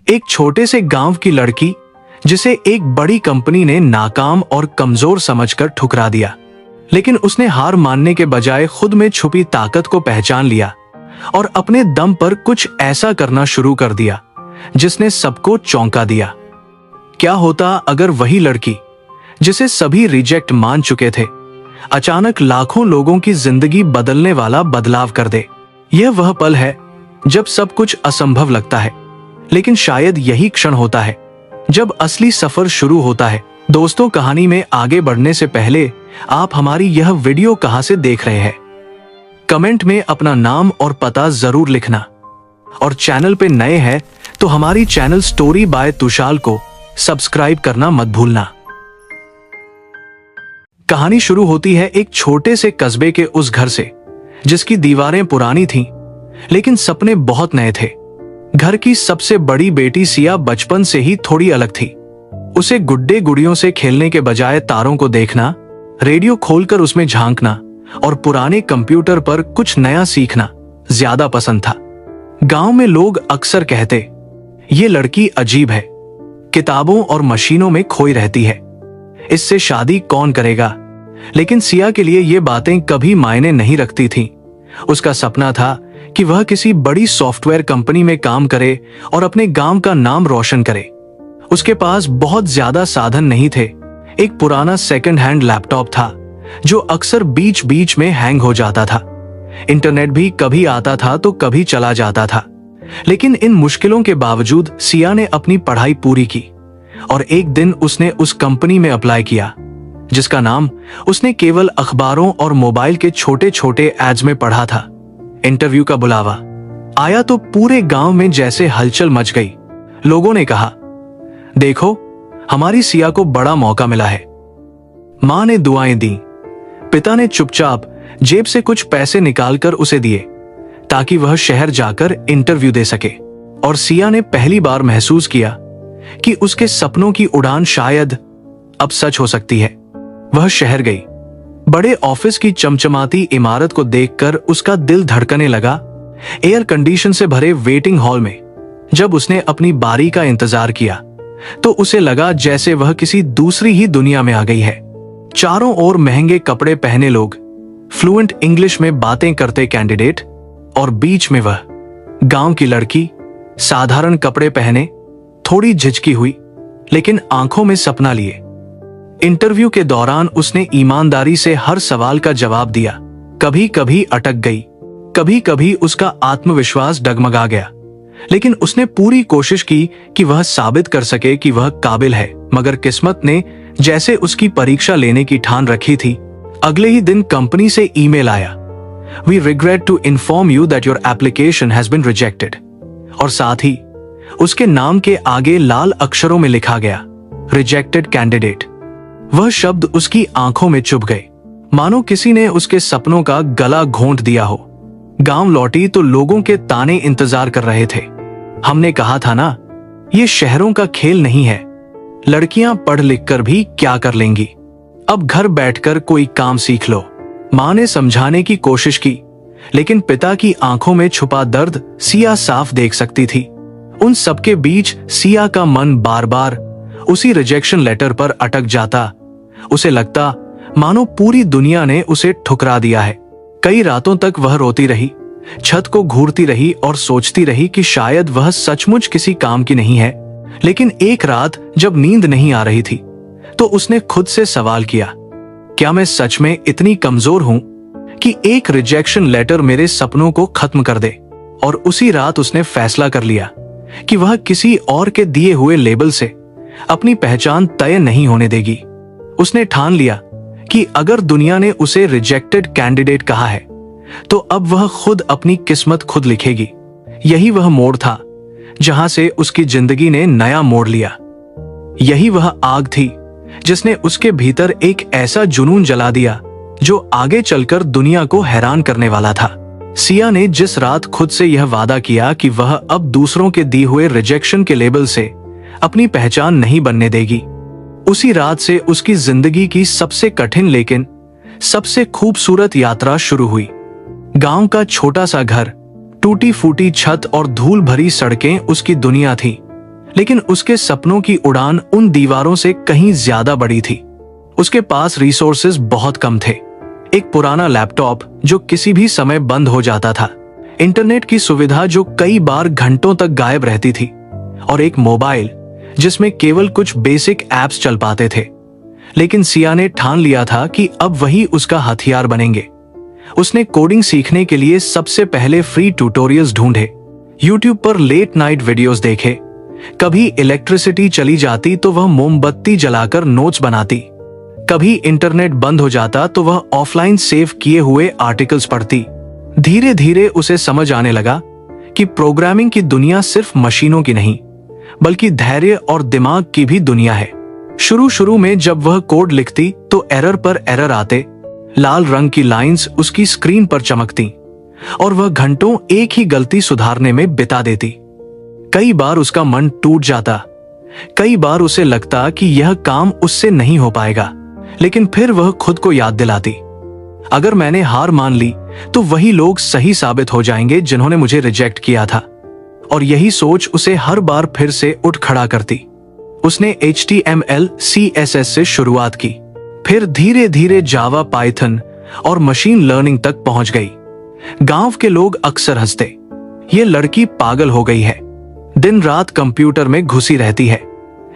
एक छोटे से गांव की लड़की जिसे एक बड़ी कंपनी ने नाकाम और कमजोर समझकर ठुकरा दिया, लेकिन उसने हार मानने के बजाय खुद में छुपी ताकत को पहचान लिया और अपने दम पर कुछ ऐसा करना शुरू कर दिया जिसने सबको चौंका दिया। क्या होता अगर वही लड़की जिसे सभी रिजेक्ट मान चुके थे अचानक लाखों लोगों की जिंदगी बदलने वाला बदलाव कर दे। यह वह पल है जब सब कुछ असंभव लगता है, लेकिन शायद यही क्षण होता है जब असली सफर शुरू होता है। दोस्तों, कहानी में आगे बढ़ने से पहले आप हमारी यह वीडियो कहां से देख रहे हैं, कमेंट में अपना नाम और पता जरूर लिखना, और चैनल पे नए हैं तो हमारी चैनल स्टोरी बाय तुषाल को सब्सक्राइब करना मत भूलना। कहानी शुरू होती है एक छोटे से कस्बे के उस घर से जिसकी दीवारें पुरानी थीं, लेकिन सपने बहुत नए थे। घर की सबसे बड़ी बेटी सिया बचपन से ही थोड़ी अलग थी। उसे गुड्डे गुड़ियों से खेलने के बजाय तारों को देखना, रेडियो खोलकर उसमें झांकना और पुराने कंप्यूटर पर कुछ नया सीखना ज्यादा पसंद था। गांव में लोग अक्सर कहते, ये लड़की अजीब है, किताबों और मशीनों में खोई रहती है, इससे शादी कौन करेगा। लेकिन सिया के लिए ये बातें कभी मायने नहीं रखती थीं। उसका सपना था कि वह किसी बड़ी सॉफ्टवेयर कंपनी में काम करे और अपने गांव का नाम रोशन करे। उसके पास बहुत ज्यादा साधन नहीं थे। एक पुराना सेकंड हैंड लैपटॉप था जो अक्सर बीच बीच में हैंग हो जाता था। इंटरनेट भी कभी आता था तो कभी चला जाता था। लेकिन इन मुश्किलों के बावजूद सिया ने अपनी पढ़ाई पूरी की और एक दिन उसने उस कंपनी में अप्लाई किया जिसका नाम उसने केवल अखबारों और मोबाइल के छोटे छोटे एड्स में पढ़ा था। इंटरव्यू का बुलावा आया तो पूरे गांव में जैसे हलचल मच गई। लोगों ने कहा, देखो, हमारी सिया को बड़ा मौका मिला है। मां ने दुआएं दी। पिता ने चुपचाप जेब से कुछ पैसे निकालकर उसे दिए ताकि वह शहर जाकर इंटरव्यू दे सके। और सिया ने पहली बार महसूस किया कि उसके सपनों की उड़ान शायद अब सच हो सकती है। वह शहर गई। बड़े ऑफिस की चमचमाती इमारत को देखकर उसका दिल धड़कने लगा। एयर कंडीशन से भरे वेटिंग हॉल में जब उसने अपनी बारी का इंतजार किया तो उसे लगा जैसे वह किसी दूसरी ही दुनिया में आ गई है। चारों ओर महंगे कपड़े पहने लोग, फ्लुएंट इंग्लिश में बातें करते कैंडिडेट, और बीच में वह गांव की लड़की, साधारण कपड़े पहने, थोड़ी झिझकी हुई लेकिन आंखों में सपना लिए। इंटरव्यू के दौरान उसने ईमानदारी से हर सवाल का जवाब दिया। कभी कभी अटक गई, कभी कभी उसका आत्मविश्वास डगमगा गया, लेकिन उसने पूरी कोशिश की कि वह साबित कर सके कि वह काबिल है। मगर किस्मत ने जैसे उसकी परीक्षा लेने की ठान रखी थी, अगले ही दिन कंपनी से ईमेल आया, we regret to inform you that your application has been rejected. और साथ ही उसके नाम के आगे लाल अक्षरों में लिखा गया, रिजेक्टेड कैंडिडेट। वह शब्द उसकी आंखों में चुभ गए, मानो किसी ने उसके सपनों का गला घोंट दिया हो। गांव लौटी तो लोगों के ताने इंतजार कर रहे थे। हमने कहा था ना, ये शहरों का खेल नहीं है, लड़कियां पढ़ लिख कर भी क्या कर लेंगी, अब घर बैठकर कोई काम सीख लो। मां ने समझाने की कोशिश की, लेकिन पिता की आंखों में छुपा दर्द सिया साफ देख सकती थी। उन सबके बीच सिया का मन बार बार उसी रिजेक्शन लेटर पर अटक जाता। उसे लगता मानो पूरी दुनिया ने उसे ठुकरा दिया है। कई रातों तक वह रोती रही, छत को घूरती रही और सोचती रही कि शायद वह सचमुच किसी काम की नहीं है। लेकिन एक रात जब नींद नहीं आ रही थी तो उसने खुद से सवाल किया, क्या मैं सच में इतनी कमजोर हूं कि एक रिजेक्शन लेटर मेरे सपनों को खत्म कर दे। और उसी रात उसने फैसला कर लिया कि वह किसी और के दिए हुए लेबल से अपनी पहचान तय नहीं होने देगी। उसने ठान लिया कि अगर दुनिया ने उसे रिजेक्टेड कैंडिडेट कहा है तो अब वह खुद अपनी किस्मत खुद लिखेगी। यही वह मोड़ था जहां से उसकी जिंदगी ने नया मोड़ लिया। यही वह आग थी जिसने उसके भीतर एक ऐसा जुनून जला दिया जो आगे चलकर दुनिया को हैरान करने वाला था। सिया ने जिस रात खुद से यह वादा किया कि वह अब दूसरों के दिए हुए रिजेक्शन के लेबल से अपनी पहचान नहीं बनने देगी, उसी रात से उसकी जिंदगी की सबसे कठिन लेकिन सबसे खूबसूरत यात्रा शुरू हुई। गांव का छोटा सा घर, टूटी फूटी छत और धूल भरी सड़कें उसकी दुनिया थी। लेकिन उसके सपनों की उड़ान उन दीवारों से कहीं ज्यादा बड़ी थी। उसके पास रिसोर्सेज बहुत कम थे। एक पुराना लैपटॉप जो किसी भी समय बंद हो जाता था, इंटरनेट की सुविधा जो कई बार घंटों तक गायब रहती थी, और एक मोबाइल जिसमें केवल कुछ बेसिक एप्स चल पाते थे। लेकिन सिया ने ठान लिया था कि अब वही उसका हथियार बनेंगे। उसने कोडिंग सीखने के लिए सबसे पहले फ्री ट्यूटोरियल्स ढूंढे, यूट्यूब पर लेट नाइट वीडियोस देखे। कभी इलेक्ट्रिसिटी चली जाती तो वह मोमबत्ती जलाकर नोट्स बनाती, कभी इंटरनेट बंद हो जाता तो वह ऑफलाइन सेव किए हुए आर्टिकल्स पढ़ती। धीरे धीरे उसे समझ आने लगा कि प्रोग्रामिंग की दुनिया सिर्फ मशीनों की नहीं, बल्कि धैर्य और दिमाग की भी दुनिया है। शुरू में जब वह कोड लिखती तो एरर पर एरर आते, लाल रंग की लाइंस उसकी स्क्रीन पर चमकती और वह घंटों एक ही गलती सुधारने में बिता देती। कई बार उसका मन टूट जाता, कई बार उसे लगता कि यह काम उससे नहीं हो पाएगा, लेकिन फिर वह खुद को याद दिलाती, अगर मैंने हार मान ली तो वही लोग सही साबित हो जाएंगे जिन्होंने मुझे रिजेक्ट किया था। और यही सोच उसे हर बार फिर से उठ खड़ा करती। उसने HTML, CSS से शुरुआत की, फिर धीरे धीरे जावा, पाइथन और मशीन लर्निंग तक पहुंच गई। गांव के लोग अक्सर हंसते, ये लड़की पागल हो गई है, दिन रात कंप्यूटर में घुसी रहती है,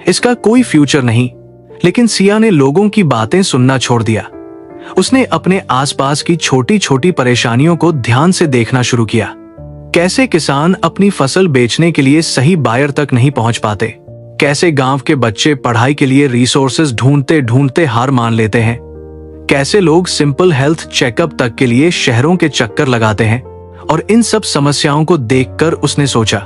इसका कोई फ्यूचर नहीं। लेकिन सिया ने लोगों की बातें सुनना छोड़ दिया। उसने अपने आसपास की छोटी छोटी परेशानियों को ध्यान से देखना शुरू किया। कैसे किसान अपनी फसल बेचने के लिए सही बायर तक नहीं पहुंच पाते, कैसे गांव के बच्चे पढ़ाई के लिए रिसोर्सेज ढूंढते ढूंढते हार मान लेते हैं, कैसे लोग सिंपल हेल्थ चेकअप तक के लिए शहरों के चक्कर लगाते हैं। और इन सब समस्याओं को देखकर उसने सोचा,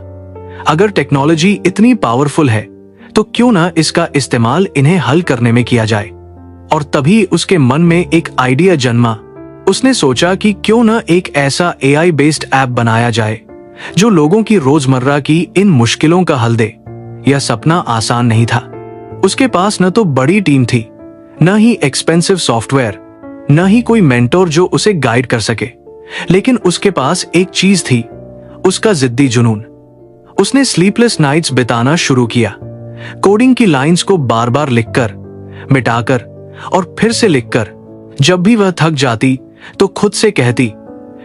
अगर टेक्नोलॉजी इतनी पावरफुल है तो क्यों ना इसका इस्तेमाल इन्हें हल करने में किया जाए। और तभी उसके मन में एक आइडिया जन्मा। उसने सोचा कि क्यों ना एक ऐसा AI बेस्ड ऐप बनाया जाए जो लोगों की रोजमर्रा की इन मुश्किलों का हल दे। यह सपना आसान नहीं था। उसके पास न तो बड़ी टीम थी, न ही एक्सपेंसिव सॉफ्टवेयर, न ही कोई मेंटोर जो उसे गाइड कर सके, लेकिन उसके पास एक चीज थी, उसका जिद्दी जुनून। उसने स्लीपलेस नाइट्स बिताना शुरू किया, कोडिंग की लाइंस को बार बार लिखकर, मिटाकर और फिर से लिखकर। जब भी वह थक जाती तो खुद से कहती,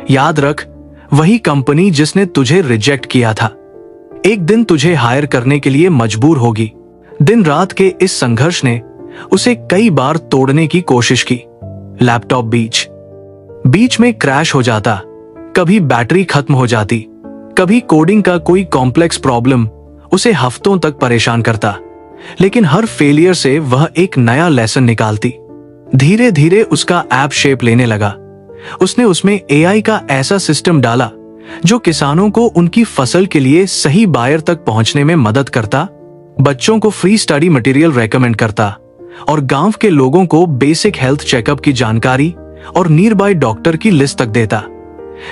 याद रख, वही कंपनी जिसने तुझे रिजेक्ट किया था एक दिन तुझे हायर करने के लिए मजबूर होगी। दिन रात के इस संघर्ष ने उसे कई बार तोड़ने की कोशिश की। लैपटॉप बीच में क्रैश हो जाता, कभी बैटरी खत्म हो जाती, कभी कोडिंग का कोई कॉम्प्लेक्स प्रॉब्लम उसे हफ्तों तक परेशान करता। लेकिन हर फेलियर से वह एक नया लेसन निकालती। धीरे धीरे उसका ऐप शेप लेने लगा। उसने उसमें AI का ऐसा सिस्टम डाला जो किसानों को उनकी फसल के लिए सही बायर तक पहुंचने में मदद करता, बच्चों को फ्री स्टडी मटेरियल रेकमेंड करता और गांव के लोगों को बेसिक हेल्थ चेकअप की जानकारी और नियर बाय डॉक्टर की लिस्ट तक देता।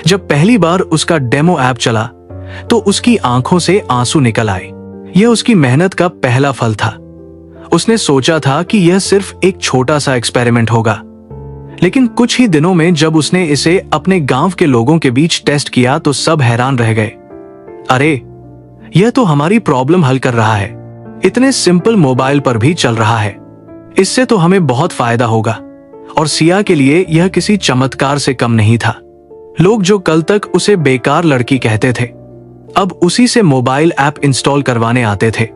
जब पहली बार उसका डेमो ऐप चला तो उसकी आंखों से आंसू निकल आए। यह उसकी मेहनत का पहला फल था। उसने सोचा था कि यह सिर्फ एक छोटा सा एक्सपेरिमेंट होगा, लेकिन कुछ ही दिनों में जब उसने इसे अपने गांव के लोगों के बीच टेस्ट किया तो सब हैरान रह गए। अरे, यह तो हमारी प्रॉब्लम हल कर रहा है, इतने सिंपल मोबाइल पर भी चल रहा है, इससे तो हमें बहुत फायदा होगा। और सिया के लिए यह किसी चमत्कार से कम नहीं था। लोग जो कल तक उसे बेकार लड़की कहते थे, अब उसी से मोबाइल ऐप इंस्टॉल करवाने आते थे।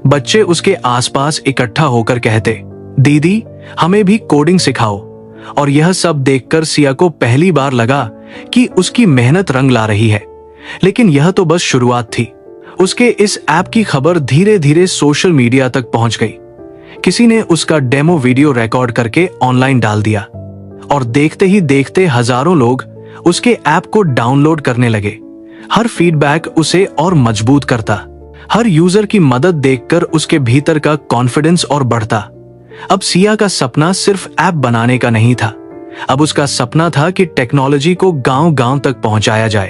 बच्चे उसके आसपास इकट्ठा होकर कहते, दीदी हमें भी कोडिंग सिखाओ। और यह सब देखकर सिया को पहली बार लगा कि उसकी मेहनत रंग ला रही है। लेकिन यह तो बस शुरुआत थी। उसके इस ऐप की खबर धीरे धीरे सोशल मीडिया तक पहुंच गई। किसी ने उसका डेमो वीडियो रिकॉर्ड करके ऑनलाइन डाल दिया और देखते ही देखते हजारों लोग उसके ऐप को डाउनलोड करने लगे। हर फीडबैक उसे और मजबूत करता, हर यूजर की मदद देखकर उसके भीतर का कॉन्फिडेंस और बढ़ता। अब सिया का सपना सिर्फ ऐप बनाने का नहीं था, अब उसका सपना था कि टेक्नोलॉजी को गांव-गांव तक पहुंचाया जाए,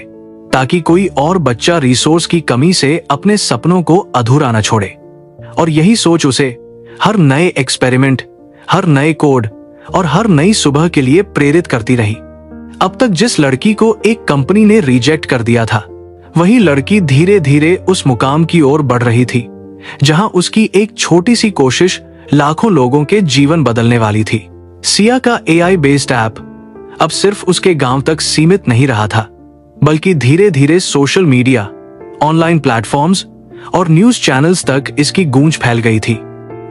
ताकि कोई और बच्चा रिसोर्स की कमी से अपने सपनों को अधूरा न छोड़े। और यही सोच उसे हर नए एक्सपेरिमेंट, हर नए कोड और हर नई सुबह के लिए प्रेरित करती रही। अब तक जिस लड़की को एक कंपनी ने रिजेक्ट कर दिया था, वही लड़की धीरे धीरे उस मुकाम की ओर बढ़ रही थी जहां उसकी एक छोटी सी कोशिश लाखों लोगों के जीवन बदलने वाली थी। सिया का एआई बेस्ड ऐप अब सिर्फ उसके गांव तक सीमित नहीं रहा था, बल्कि धीरे धीरे सोशल मीडिया, ऑनलाइन प्लेटफॉर्म्स और न्यूज चैनल्स तक इसकी गूंज फैल गई थी।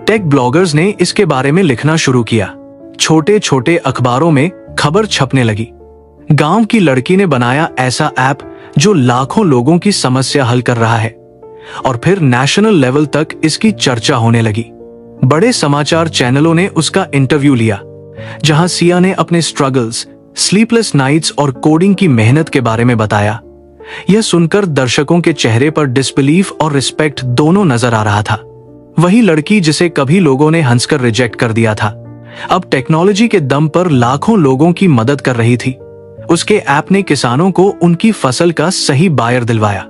टेक ब्लॉगर्स ने इसके बारे में लिखना शुरू किया, छोटे छोटे अखबारों में खबर छपने लगी। गांव की लड़की ने बनाया ऐसा ऐप जो लाखों लोगों की समस्या हल कर रहा है, और फिर नेशनल लेवल तक इसकी चर्चा होने लगी। बड़े समाचार चैनलों ने उसका इंटरव्यू लिया, जहां सिया ने अपने स्ट्रगल्स, स्लीपलेस नाइट्स और कोडिंग की मेहनत के बारे में बताया। यह सुनकर दर्शकों के चेहरे पर डिसबिलीफ और रिस्पेक्ट दोनों नजर आ रहा था। वही लड़की जिसे कभी लोगों ने हंसकर रिजेक्ट कर दिया था, अब टेक्नोलॉजी के दम पर लाखों लोगों की मदद कर रही थी। उसके ऐप ने किसानों को उनकी फसल का सही बायर दिलवाया,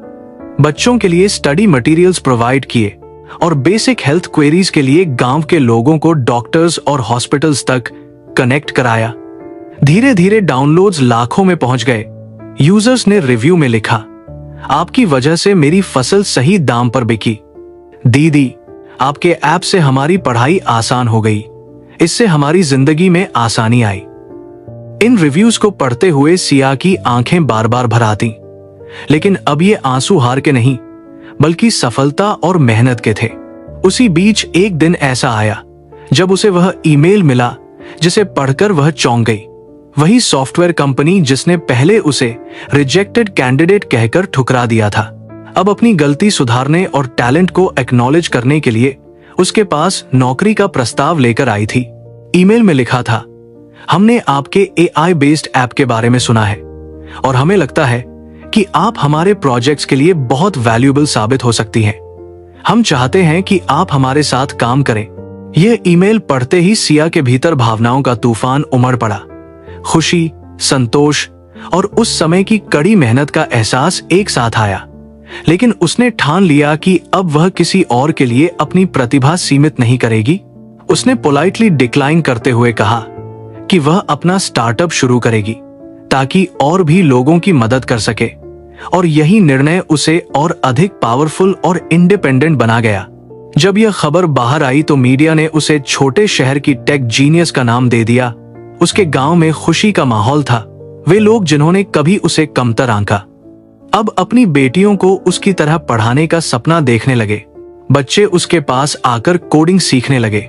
बच्चों के लिए स्टडी मटेरियल्स प्रोवाइड किए और बेसिक हेल्थ क्वेरीज के लिए गांव के लोगों को डॉक्टर्स और हॉस्पिटल्स तक कनेक्ट कराया। धीरे धीरे डाउनलोड्स लाखों में पहुंच गए। यूजर्स ने रिव्यू में लिखा, आपकी वजह से मेरी फसल सही दाम पर बिकी। दीदी, आपके ऐप से हमारी पढ़ाई आसान हो गई, इससे हमारी जिंदगी में आसानी आई। इन रिव्यूज को पढ़ते हुए सिया की आंखें बार बार भर आती, लेकिन अब ये आंसू हार के नहीं, बल्कि सफलता और मेहनत के थे। उसी बीच एक दिन ऐसा आया जब उसे वह ईमेल मिला जिसे पढ़कर वह चौंक गई। वही सॉफ्टवेयर कंपनी जिसने पहले उसे रिजेक्टेड कैंडिडेट कहकर ठुकरा दिया था, अब अपनी गलती सुधारने और टैलेंट को एक्नॉलेज करने के लिए उसके पास नौकरी का प्रस्ताव लेकर आई थी। ईमेल में लिखा था, हमने आपके एआई बेस्ड ऐप के बारे में सुना है और हमें लगता है कि आप हमारे प्रोजेक्ट्स के लिए बहुत वैल्यूएबल साबित हो सकती हैं। हम चाहते हैं कि आप हमारे साथ काम करें। यह ईमेल पढ़ते ही सिया के भीतर भावनाओं का तूफान उमड़ पड़ा। खुशी, संतोष और उस समय की कड़ी मेहनत का एहसास एक साथ आया। लेकिन उसने ठान लिया कि अब वह किसी और के लिए अपनी प्रतिभा सीमित नहीं करेगी। उसने पोलाइटली डिक्लाइन करते हुए कहा कि वह अपना स्टार्टअप शुरू करेगी ताकि और भी लोगों की मदद कर सके, और यही निर्णय उसे और अधिक पावरफुल और इंडिपेंडेंट बना गया। जब यह खबर बाहर आई तो मीडिया ने उसे छोटे शहर की टेक जीनियस का नाम दे दिया। उसके गांव में खुशी का माहौल था। वे लोग जिन्होंने कभी उसे कमतर आंका, अब अपनी बेटियों को उसकी तरह पढ़ाने का सपना देखने लगे। बच्चे उसके पास आकर कोडिंग सीखने लगे।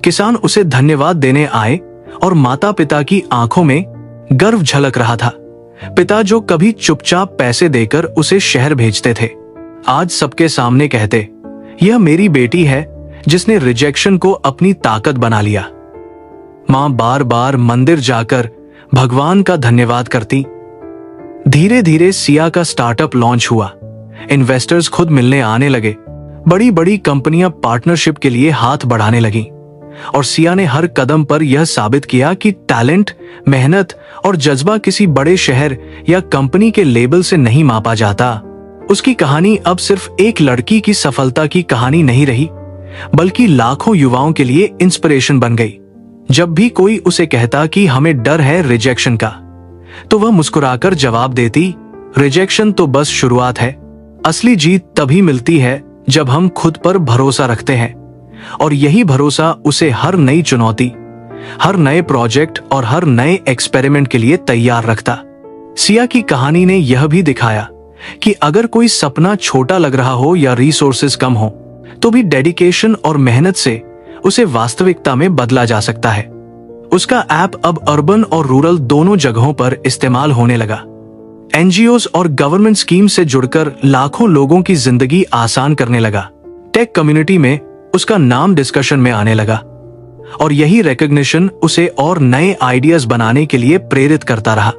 किसान उसे धन्यवाद देने आए और माता पिता की आंखों में गर्व झलक रहा था। पिता जो कभी चुपचाप पैसे देकर उसे शहर भेजते थे, आज सबके सामने कहते, यह मेरी बेटी है जिसने रिजेक्शन को अपनी ताकत बना लिया। मां बार बार मंदिर जाकर भगवान का धन्यवाद करती। धीरे धीरे सिया का स्टार्टअप लॉन्च हुआ। इन्वेस्टर्स खुद मिलने आने लगे। बड़ी बड़ी कंपनियां पार्टनरशिप के लिए हाथ बढ़ाने लगीं, और सिया ने हर कदम पर यह साबित किया कि टैलेंट, मेहनत और जज्बा किसी बड़े शहर या कंपनी के लेबल से नहीं मापा जाता। उसकी कहानी अब सिर्फ एक लड़की की सफलता की कहानी नहीं रही, बल्कि लाखों युवाओं के लिए इंस्पिरेशन बन गई। जब भी कोई उसे कहता कि हमें डर है रिजेक्शन का, तो वह मुस्कुराकर जवाब देती, रिजेक्शन तो बस शुरुआत है। असली जीत तभी मिलती है जब हम खुद पर भरोसा रखते हैं, और यही भरोसा उसे हर नई चुनौती, हर नए प्रोजेक्ट और हर नए एक्सपेरिमेंट के लिए तैयार रखता। सिया की कहानी ने यह भी दिखाया कि अगर कोई सपना छोटा लग रहा हो या रिसोर्सेज कम हो, तो भी डेडिकेशन और मेहनत से उसे वास्तविकता में बदला जा सकता है। उसका ऐप अब अर्बन और रूरल दोनों जगहों पर इस्तेमाल होने लगा। एनजीओज और गवर्नमेंट स्कीम से जुड़कर लाखों लोगों की जिंदगी आसान करने लगा। टेक कम्युनिटी में उसका नाम डिस्कशन में आने लगा, और यही रिकॉग्निशन उसे और नए आइडियाज बनाने के लिए प्रेरित करता रहा।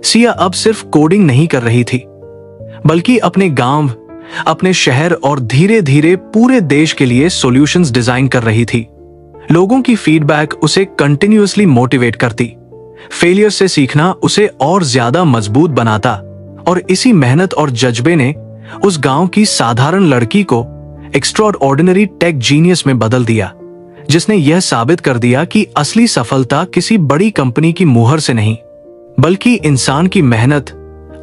सिया अब सिर्फ कोडिंग नहीं कर रही थी, बल्कि अपने गांव, अपने शहर और धीरे धीरे पूरे देश के लिए सॉल्यूशंस डिजाइन कर रही थी। लोगों की फीडबैक उसे कंटिन्यूअसली मोटिवेट करती। फेलियर से सीखना उसे और ज्यादा मजबूत बनाता, और इसी मेहनत और जज्बे ने उस गांव की साधारण लड़की को एक्स्ट्राऑर्डिनरी टेक जीनियस में बदल दिया, जिसने यह साबित कर दिया कि असली सफलता किसी बड़ी कंपनी की मुहर से नहीं, बल्कि इंसान की मेहनत,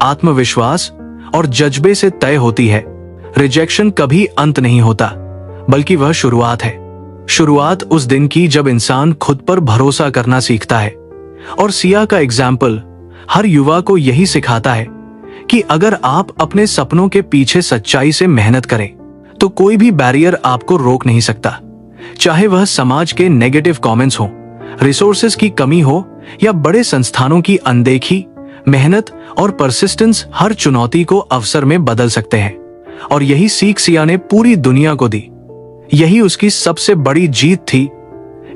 आत्मविश्वास और जज्बे से तय होती है। रिजेक्शन कभी अंत नहीं होता, बल्कि वह शुरुआत है। शुरुआत उस दिन की जब इंसान खुद पर भरोसा करना सीखता है। और सिया का एग्जाम्पल हर युवा को यही सिखाता है कि अगर आप अपने सपनों के पीछे सच्चाई से मेहनत करें तो कोई भी बैरियर आपको रोक नहीं सकता, चाहे वह समाज के नेगेटिव कमेंट्स हो, रिसोर्सेज की कमी हो या बड़े संस्थानों की अनदेखी। मेहनत और परसिस्टेंस हर चुनौती को अवसर में बदल सकते हैं। और यही सीख सिया ने पूरी दुनिया को दी। यही उसकी सबसे बड़ी जीत थी,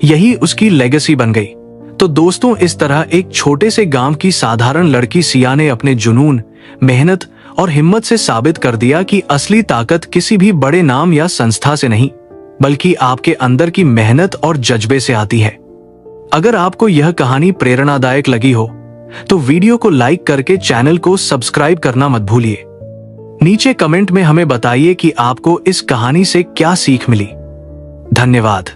यही उसकी लेगेसी बन गई। तो दोस्तों, इस तरह एक छोटे से गांव की साधारण लड़की सिया ने अपने जुनून, मेहनत और हिम्मत से साबित कर दिया कि असली ताकत किसी भी बड़े नाम या संस्था से नहीं, बल्कि आपके अंदर की मेहनत और जज्बे से आती है। अगर आपको यह कहानी प्रेरणादायक लगी हो तो वीडियो को लाइक करके चैनल को सब्सक्राइब करना मत भूलिए। नीचे कमेंट में हमें बताइए कि आपको इस कहानी से क्या सीख मिली। धन्यवाद।